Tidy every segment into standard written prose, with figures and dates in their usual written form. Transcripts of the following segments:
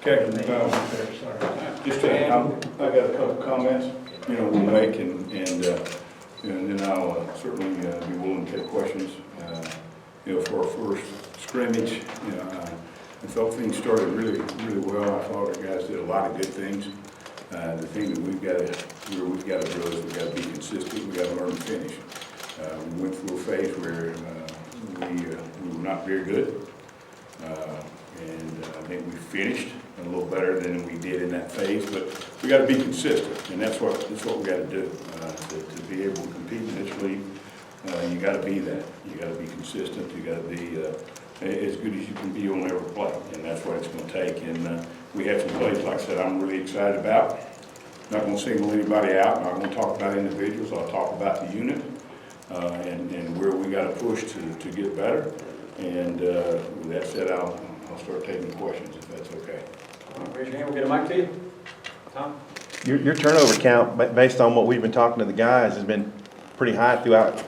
Okay, just I got a couple comments, we'll make, and then I'll certainly be willing to take questions. For our first scrimmage, I felt things started really well. I thought our guys did a lot of good things. The thing that we've got to do is we've got to be consistent. We've got to learn to finish. We went through a phase where we were not very good. And I think we finished a little better than we did in that phase, but we got to be consistent, and that's what we got to do to be able to compete in this league. You got to be that. You got to be consistent. You got to be as good as you can be on every play, and that's what it's going to take. And we had some plays, like I said, I'm really excited about. Not going to single anybody out. Not going to talk about individuals. I'll talk about the unit and where we got to push to get better. And with that said, I'll start taking questions if that's okay. Raise your hand, we'll get a mic to you. Tom? Your turnover count, based on what we've been talking to the guys, has been pretty high throughout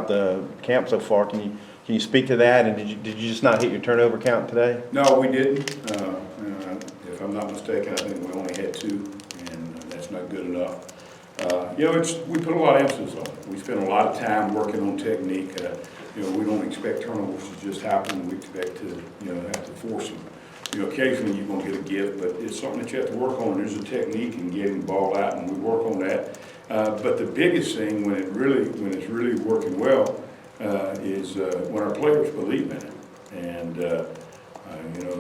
the camp so far. Can you speak to that? And did you just not hit your turnover count today? No, we didn't. If I'm not mistaken, I think we only had 2, and that's not good enough. We put a lot of emphasis on it. We spend a lot of time working on technique. We don't expect turnovers to just happen. We expect to, have to force them. Occasionally you're going to get a gift, but it's something that you have to work on. There's a technique in getting the ball out, and we work on that. But the biggest thing, when it's really working well, is when our players believe in it. And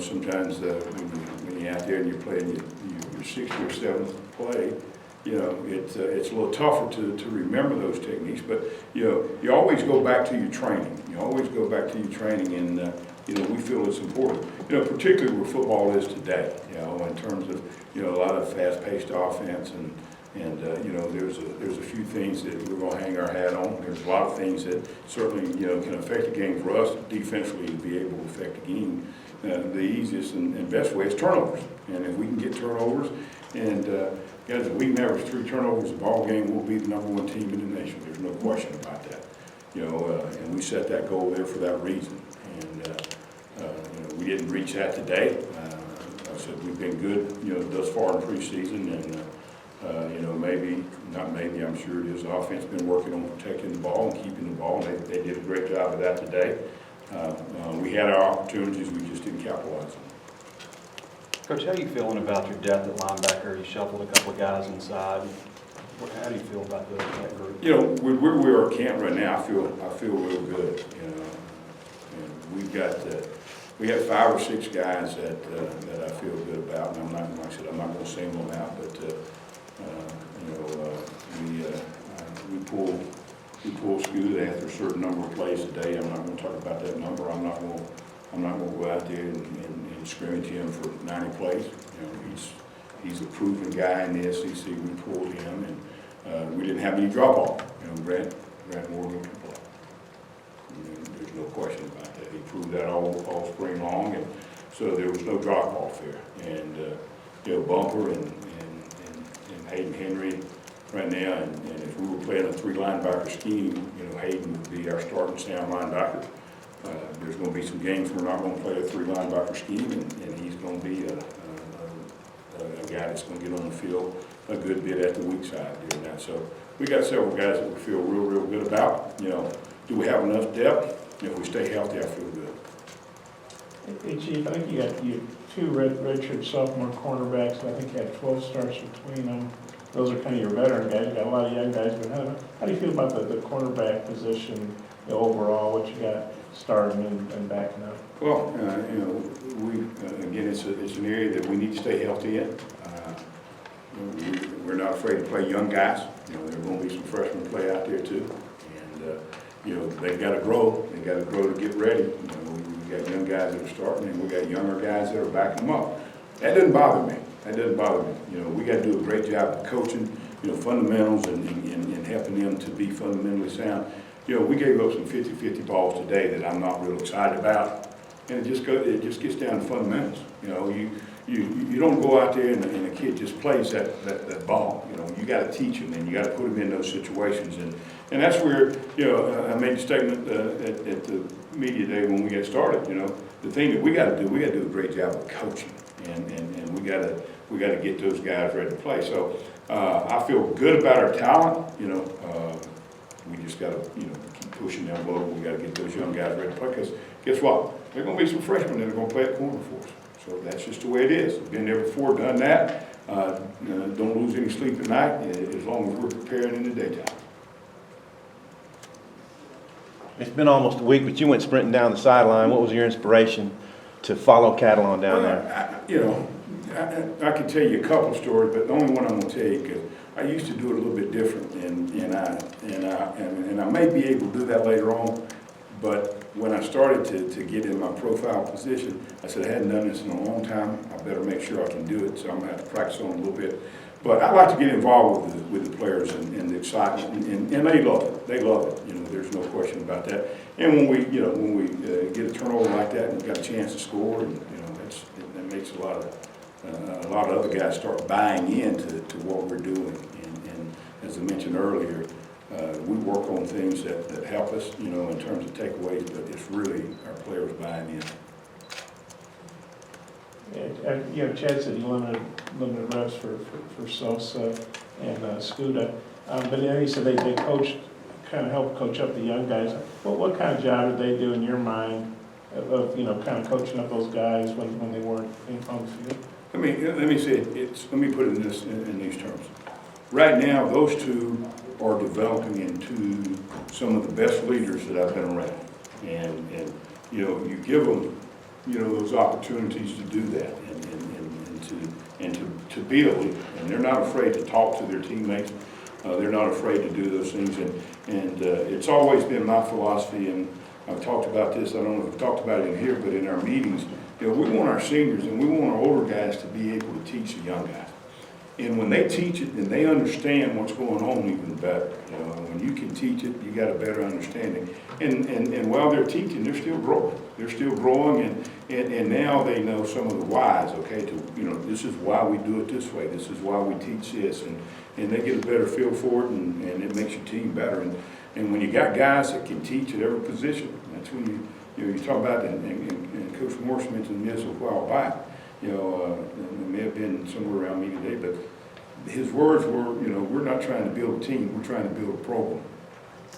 sometimes when you're out there and you're playing your 6th or 7th play, it's a little tougher to remember those techniques, but you always go back to your training. You always go back to your training, and we feel it's important. Particularly where football is today. In terms of a lot of fast-paced offense, and there's a few things that we're going to hang our hat on. There's a lot of things that certainly can affect the game for us defensively to be able to affect the game. The easiest and best way is turnovers, and if we can get turnovers, and guys, if we can average 3 turnovers a ball game, we'll be the #1 team in the nation. There's no question about that. And we set that goal there for that reason. And we didn't reach that today. Like I said, we've been good, thus far in preseason, and I'm sure it is. The offense been working on protecting the ball and keeping the ball. They did a great job of that today. We had our opportunities, we just didn't capitalize on them. Coach, how are you feeling about your depth at linebacker? You shuffled a couple of guys inside. How do you feel about that group? Where we are at camp right now, I feel real good. And we have 5 or 6 guys that I feel good about, and I'm not going to single them out, but we pull Scoot after a certain number of plays a day. I'm not going to talk about that number. I'm not going to go out there and scrimmage him for 90 plays. He's a proven guy in the SEC. We pulled him, and we didn't have any drop off. Grant Morgan can play. There's no question about that. He proved that all spring long, and so there was no drop off there. And Bumper and Hayden Henry right now, and if we were playing a 3 linebacker scheme, Hayden would be our starting sound linebacker. There's going to be some games we're not going to play a 3 linebacker scheme, and he's going to be a guy that's going to get on the field a good bit at the weak side doing that. So we got several guys that we feel real good about. Do we have enough depth? If we stay healthy, I feel good. Hey, Chief, I think you got 2 redshirt sophomore cornerbacks, and I think you had 12 starts between them. Those are kind of your veteran guys. You got a lot of young guys, but how do you feel about the cornerback position overall? What you got starting and backing up? Well, again, it's an area that we need to stay healthy in. We're not afraid to play young guys. There are going to be some freshmen play out there too, and they've got to grow. They got to grow to get ready. We got young guys that are starting, and we got younger guys that are backing them up. That doesn't bother me. We got to do a great job of coaching, fundamentals and helping them to be fundamentally sound. We gave up some 50-50 balls today that I'm not real excited about, and it just gets down to fundamentals. You don't go out there and a kid just plays that ball. You got to teach him, and you got to put him in those situations, and that's where I made the statement at the media day when we get started, you know, the thing that we gotta do a great job of coaching. And we gotta get those guys ready to play. So, I feel good about our talent, you know, we just gotta, you know, keep pushing the envelope. We gotta get those young guys ready to play, because guess what? There are gonna be some freshmen that are gonna play at corner for us. So that's just the way it is. Been there before, done that. Don't lose any sleep at night, as long as we're preparing in the daytime. It's been almost a week, but you went sprinting down the sideline. What was your inspiration to follow Catalan down there? I could tell you a couple of stories, but the only one I'm gonna tell you, because I used to do it a little bit different, and I may be able to do that later on. But when I started to get in my profile position, I said I hadn't done this in a long time. I better make sure I can do it, so I'm gonna have to practice on it a little bit. But I like to get involved with the players and the excitement, and they love it. They love it. You know, there's no question about that. And when we get a turnover like that, and we've got a chance to score, and you know, that makes a lot of other guys start buying into what we're doing. And as I mentioned earlier, we work on things that help us, you know, in terms of takeaways, but it's really our players buying in. Yeah, you know, Chad said he limited reps for Sosa and Scuda, but then he said they coached, kind of helped coach up the young guys. What kind of job did they do in your mind of you know, kind of coaching up those guys when they weren't on the field? Let me say let me put it in these terms. Right now, those two are developing into some of the best leaders that I've been around, and you know, you give them, you know, those opportunities to do that and to be a leader, and they're not afraid to talk to their teammates. They're not afraid to do those things, and it's always been my philosophy, and I've talked about this. I don't know if I've talked about it in here, but in our meetings, you know, we want our seniors and we want our older guys to be able to teach the young guys. And when they teach it and they understand what's going on, even better. You know, when you can teach it, you got a better understanding. And while they're teaching, they're still growing. They're still growing, and now they know some of the whys. Okay, to you know, this is why we do it this way. This is why we teach this, and they get a better feel for it, and it makes your team better. And when you got guys that can teach at every position, that's when you talk about, and Coach Morris mentioned this a while back. You know, it may have been somewhere around me today, but his words were, you know, we're not trying to build a team, we're trying to build a program.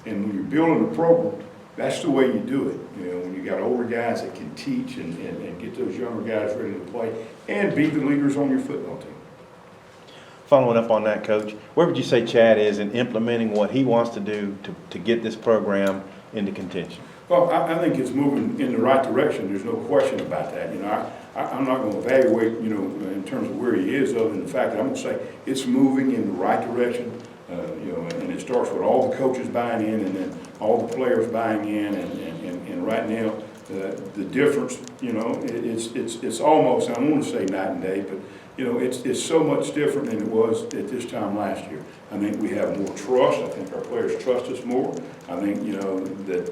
And when you're building a program, that's the way you do it. You know, when you got older guys that can teach and get those younger guys ready to play and be the leaders on your football team. Following up on that, Coach, where would you say Chad is in implementing what he wants to do to get this program into contention? Well, I think it's moving in the right direction. There's no question about that. You know, I'm not going to evaluate, you know, in terms of where he is, other than the fact that I'm going to say it's moving in the right direction. You know, and it starts with all the coaches buying in, and then all the players buying in, and right now the difference, you know, it's almost, I don't want to say night and day, but you know, it's so much different than it was at this time last year. I think we have more trust. I think our players trust us more. I think, you know, that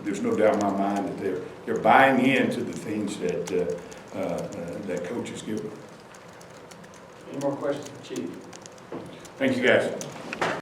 there's no doubt in my mind that they're buying into the things that coaches give them. Any more questions for Chief? Thank you, guys.